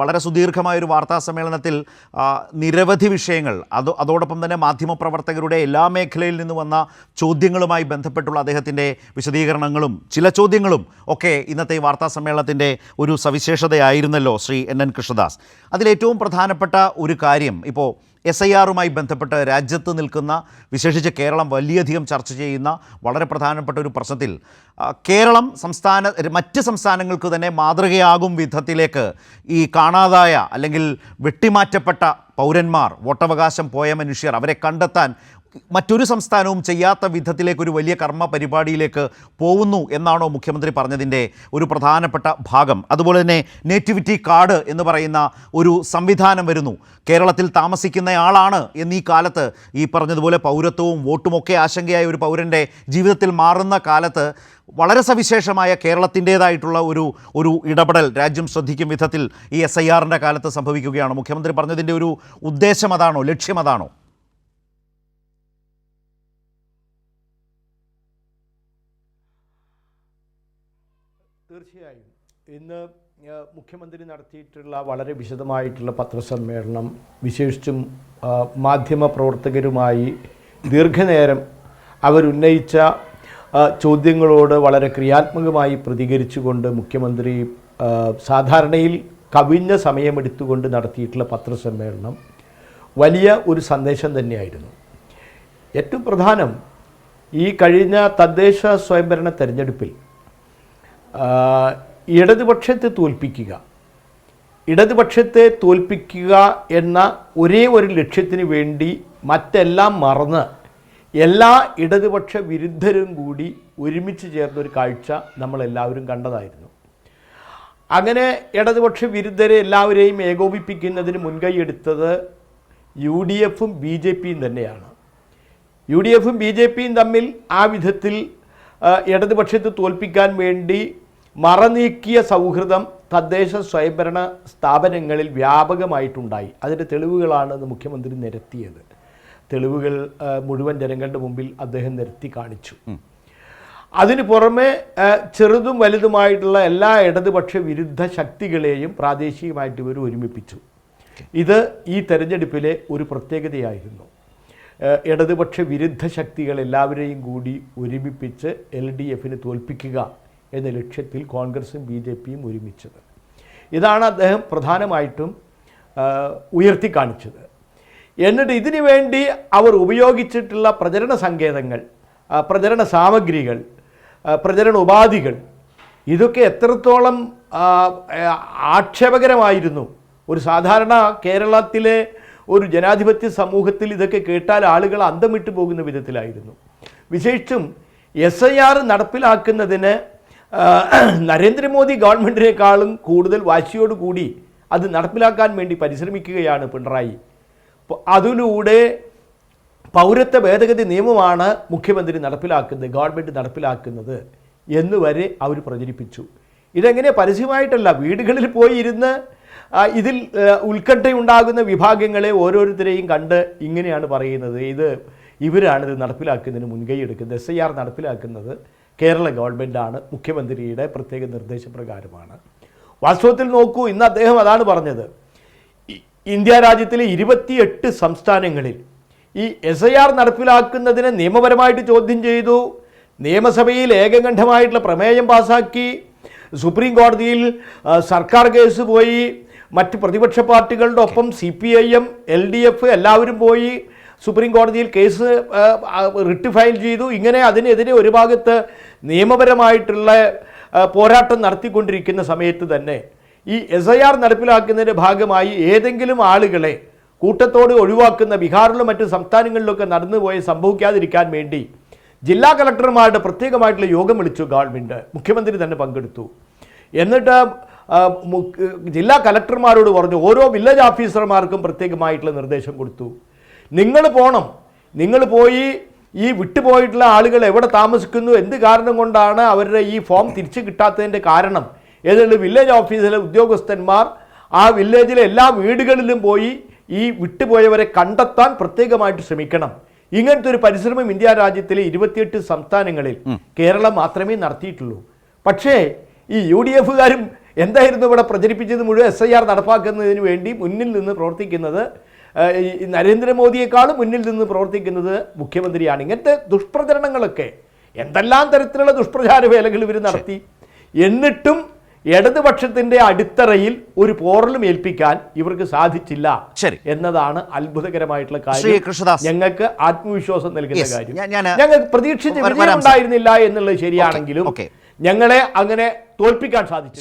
വളരെ സുദീർഘമായൊരു വാർത്താ സമ്മേളനത്തിൽ നിരവധി വിഷയങ്ങൾ അതോടൊപ്പം തന്നെ മാധ്യമപ്രവർത്തകരുടെ എല്ലാ മേഖലയിൽ നിന്ന് വന്ന ചോദ്യങ്ങളുമായി ബന്ധപ്പെട്ടുള്ള അദ്ദേഹത്തിൻ്റെ വിശദീകരണങ്ങളും ചില ചോദ്യങ്ങളും ഒക്കെ ഇന്നത്തെ വാർത്താ സമ്മേളനത്തിൻ്റെ ഒരു സവിശേഷതയായിരുന്നല്ലോ ശ്രീ NN കൃഷ്ണദാസ്. അതിലേറ്റവും പ്രധാനപ്പെട്ട ഒരു കാര്യം ഇപ്പോൾ SIR-മായി ബന്ധപ്പെട്ട് രാജ്യത്ത് നിൽക്കുന്ന, വിശേഷിച്ച് കേരളം വലിയധികം ചർച്ച ചെയ്യുന്ന വളരെ പ്രധാനപ്പെട്ട ഒരു പ്രശ്നത്തിൽ കേരളം മറ്റ് സംസ്ഥാനങ്ങൾക്ക് തന്നെ മാതൃകയാകും വിധത്തിലേക്ക് ഈ കാണാതായ അല്ലെങ്കിൽ വെട്ടിമാറ്റപ്പെട്ട പൗരന്മാർ, വോട്ടവകാശം പോയ മനുഷ്യർ, അവരെ കണ്ടെത്താൻ മറ്റൊരു സംസ്ഥാനവും ചെയ്യാത്ത വിധത്തിലേക്കൊരു വലിയ കർമ്മ പരിപാടിയിലേക്ക് പോകുന്നു എന്നാണോ മുഖ്യമന്ത്രി പറഞ്ഞതിൻ്റെ ഒരു പ്രധാനപ്പെട്ട ഭാഗം? അതുപോലെ തന്നെ നേറ്റിവിറ്റി കാർഡ് എന്ന് പറയുന്ന ഒരു സംവിധാനം വരുന്നു. കേരളത്തിൽ താമസിക്കുന്നയാളാണ് എന്നീ കാലത്ത് ഈ പറഞ്ഞതുപോലെ പൗരത്വവും വോട്ടുമൊക്കെ ആശങ്കയായ ഒരു പൗരൻ്റെ ജീവിതത്തിൽ മാറുന്ന കാലത്ത് വളരെ സവിശേഷമായ കേരളത്തിൻ്റേതായിട്ടുള്ള ഒരു ഇടപെടൽ രാജ്യം ശ്രദ്ധിക്കും വിധത്തിൽ ഈ SIR-ൻ്റെ കാലത്ത് സംഭവിക്കുകയാണ്. മുഖ്യമന്ത്രി പറഞ്ഞതിൻ്റെ ഒരു ഉദ്ദേശം അതാണോ, ലക്ഷ്യം അതാണോ? തീർച്ചയായും ഇന്ന് മുഖ്യമന്ത്രി നടത്തിയിട്ടുള്ള വളരെ വിശദമായിട്ടുള്ള പത്രസമ്മേളനം, വിശേഷിച്ചും മാധ്യമപ്രവർത്തകരുമായി ദീർഘനേരം അവരുന്നയിച്ച ചോദ്യങ്ങളോട് വളരെ ക്രിയാത്മകമായി പ്രതികരിച്ചുകൊണ്ട് മുഖ്യമന്ത്രി സാധാരണയിൽ കവിഞ്ഞ സമയമെടുത്തുകൊണ്ട് നടത്തിയിട്ടുള്ള പത്രസമ്മേളനം വലിയ ഒരു സന്ദേശം തന്നെയായിരുന്നു. ഏറ്റവും പ്രധാനം, ഈ കഴിഞ്ഞ തദ്ദേശ സ്വയംഭരണ തെരഞ്ഞെടുപ്പിൽ ഇടതുപക്ഷത്തെ തോൽപ്പിക്കുക എന്ന ഒരേ ഒരു ലക്ഷ്യത്തിന് വേണ്ടി മറ്റെല്ലാം മറന്ന് എല്ലാ ഇടതുപക്ഷ വിരുദ്ധരും കൂടി ഒരുമിച്ച് ചേർന്നൊരു കാഴ്ച നമ്മളെല്ലാവരും കണ്ടതായിരുന്നു. അങ്ങനെ ഇടതുപക്ഷ വിരുദ്ധരെ എല്ലാവരെയും ഏകോപിപ്പിക്കുന്നതിന് മുൻകൈയെടുത്തത് UDF-ഉം BJP-യും തന്നെയാണ്. UDF-ഉം BJP-യും തമ്മിൽ ആ വിധത്തിൽ ഇടതുപക്ഷത്തെ തോൽപ്പിക്കാൻ വേണ്ടി മറനീക്കിയ സൗഹൃദം തദ്ദേശ സ്വയംഭരണ സ്ഥാപനങ്ങളിൽ വ്യാപകമായിട്ടുണ്ടായി. അതിൻ്റെ തെളിവുകളാണ് മുഖ്യമന്ത്രി നിരത്തിയത്. തെളിവുകൾ മുഴുവൻ ജനങ്ങളുടെ മുമ്പിൽ അദ്ദേഹം നിരത്തി കാണിച്ചു. അതിനു പുറമെ ചെറുതും വലുതുമായിട്ടുള്ള എല്ലാ ഇടതുപക്ഷ വിരുദ്ധ ശക്തികളെയും പ്രാദേശികമായിട്ട് ഇവർ ഒരുമിപ്പിച്ചു. ഇത് ഈ തെരഞ്ഞെടുപ്പിലെ ഒരു പ്രത്യേകതയായിരുന്നു. ഇടതുപക്ഷ വിരുദ്ധ ശക്തികൾ എല്ലാവരെയും കൂടി ഒരുമിപ്പിച്ച് LDF-നെ തോൽപ്പിക്കുക എന്ന ലക്ഷ്യത്തിൽ കോൺഗ്രസും BJP-യും ഒരുമിച്ചത്. ഇതാണ് അദ്ദേഹം പ്രധാനമായിട്ടും ഉയർത്തി കാണിച്ചത്. എന്നിട്ട് ഇതിനു വേണ്ടി അവർ ഉപയോഗിച്ചിട്ടുള്ള പ്രചരണ സങ്കേതങ്ങൾ, പ്രചരണ സാമഗ്രികൾ, പ്രചരണ ഉപാധികൾ, ഇതൊക്കെ എത്രത്തോളം ആക്ഷേപകരമായിരുന്നു. ഒരു സാധാരണ കേരളത്തിലെ ഒരു ജനാധിപത്യ സമൂഹത്തിൽ ഇതൊക്കെ കേട്ടാൽ ആളുകൾ അന്തം വിട്ടു പോകുന്ന വിധത്തിലായിരുന്നു. വിശേഷിച്ചും SIR നടപ്പിലാക്കുന്നതിന് നരേന്ദ്രമോദി ഗവൺമെൻറ്റിനേക്കാളും കൂടുതൽ വാശിയോടുകൂടി അത് നടപ്പിലാക്കാൻ വേണ്ടി പരിശ്രമിക്കുകയാണ് പിണറായി. അതിലൂടെ പൗരത്വ ഭേദഗതി നിയമമാണ് മുഖ്യമന്ത്രി നടപ്പിലാക്കുന്നത്, ഗവൺമെൻറ് നടപ്പിലാക്കുന്നത് എന്ന് വരെ അവർ പ്രചരിപ്പിച്ചു. ഇതെങ്ങനെ പരസ്യമായിട്ടല്ല, വീടുകളിൽ പോയി ഇരുന്ന് ഇതിൽ ഉത്കണ്ഠയുണ്ടാകുന്ന വിഭാഗങ്ങളെ ഓരോരുത്തരെയും കണ്ട് ഇങ്ങനെയാണ് പറയുന്നത്, ഇവരാണിത് നടപ്പിലാക്കുന്നതിന് മുൻകൈ എടുക്കുന്നത്. SIR നടപ്പിലാക്കുന്നത് കേരള ഗവൺമെൻറ്റാണ്, മുഖ്യമന്ത്രിയുടെ പ്രത്യേക നിർദ്ദേശപ്രകാരമാണ്. വാസ്തവത്തിൽ നോക്കൂ, ഇന്ന് അദ്ദേഹം അതാണ് പറഞ്ഞത്. ഇന്ത്യ രാജ്യത്തിലെ 28 സംസ്ഥാനങ്ങളിൽ ഈ SIR നടപ്പിലാക്കുന്നതിനെ നിയമപരമായിട്ട് ചോദ്യം ചെയ്തു. നിയമസഭയിൽ ഏകകണ്ഠമായിട്ടുള്ള പ്രമേയം പാസാക്കി. സുപ്രീം കോടതിയിൽ സർക്കാർ കേസ് പോയി. മറ്റ് പ്രതിപക്ഷ പാർട്ടികളുടെ ഒപ്പം CPIM, LDF എല്ലാവരും പോയി സുപ്രീം കോടതിയിൽ കേസ് റിട്ട് ഫയൽ ചെയ്തു. ഇങ്ങനെ അതിനെതിരെ ഒരു ഭാഗത്ത് നിയമപരമായിട്ടുള്ള പോരാട്ടം നടത്തിക്കൊണ്ടിരിക്കുന്ന സമയത്ത് തന്നെ ഈ SIR നടപ്പിലാക്കുന്നതിൻ്റെ ഭാഗമായി ഏതെങ്കിലും ആളുകളെ കൂട്ടത്തോടെ ഒഴിവാക്കുന്ന ബീഹാറിലും മറ്റ് സംസ്ഥാനങ്ങളിലൊക്കെ നടന്നുപോയി സംഭവിക്കാതിരിക്കാൻ വേണ്ടി ജില്ലാ കളക്ടർമാരുടെ പ്രത്യേകമായിട്ടുള്ള യോഗം വിളിച്ചു ഗവൺമെൻറ്. മുഖ്യമന്ത്രി തന്നെ പങ്കെടുത്തു. എന്നിട്ട് ജില്ലാ കളക്ടർമാരോട് പറഞ്ഞു, ഓരോ വില്ലേജ് ഓഫീസർമാർക്കും പ്രത്യേകമായിട്ടുള്ള നിർദ്ദേശം കൊടുത്തു. നിങ്ങൾ പോകണം, നിങ്ങൾ പോയി ഈ വിട്ടുപോയിട്ടുള്ള ആളുകൾ എവിടെ താമസിക്കുന്നു, എന്ത് കാരണം കൊണ്ടാണ് അവരുടെ ഈ ഫോം തിരിച്ചു കിട്ടാത്തതിൻ്റെ കാരണം ഏതെങ്കിലും വില്ലേജ് ഓഫീസിലെ ഉദ്യോഗസ്ഥന്മാർ ആ വില്ലേജിലെ എല്ലാ വീടുകളിലും പോയി ഈ വിട്ടുപോയവരെ കണ്ടെത്താൻ പ്രത്യേകമായിട്ട് ശ്രമിക്കണം. ഇങ്ങനത്തെ ഒരു പരിശ്രമം ഇന്ത്യ രാജ്യത്തിലെ 28 സംസ്ഥാനങ്ങളിൽ കേരളം മാത്രമേ നടത്തിയിട്ടുള്ളൂ. പക്ഷേ ഈ UDF-കാരും എന്തായിരുന്നു ഇവിടെ പ്രചരിപ്പിച്ചത് മുഴുവൻ SIR നടപ്പാക്കുന്നതിന് വേണ്ടി മുന്നിൽ നിന്ന് പ്രവർത്തിക്കുന്നത് ഈ നരേന്ദ്രമോദിയെക്കാളും മുന്നിൽ നിന്ന് പ്രവർത്തിക്കുന്നത് മുഖ്യമന്ത്രിയാണ്. ഇങ്ങനത്തെ ദുഷ്പ്രചരണങ്ങളൊക്കെ എന്തെല്ലാം തരത്തിലുള്ള ദുഷ്പ്രചാര വേലകൾ ഇവർ നടത്തി. എന്നിട്ടും ഇടതുപക്ഷത്തിൻ്റെ അടിത്തറയിൽ ഒരു പോറലും ഏൽപ്പിക്കാൻ ഇവർക്ക് സാധിച്ചില്ല എന്നതാണ് അത്ഭുതകരമായിട്ടുള്ള കാര്യം. ഞങ്ങൾക്ക് ആത്മവിശ്വാസം നൽകുന്ന കാര്യം. ഞങ്ങൾക്ക് പ്രതീക്ഷിച്ച വിജയം ഉണ്ടായിരുന്നില്ല എന്നുള്ളത് ശരിയാണെങ്കിലും ഞങ്ങളെ അങ്ങനെ തോൽപ്പിക്കാൻ സാധിച്ചു.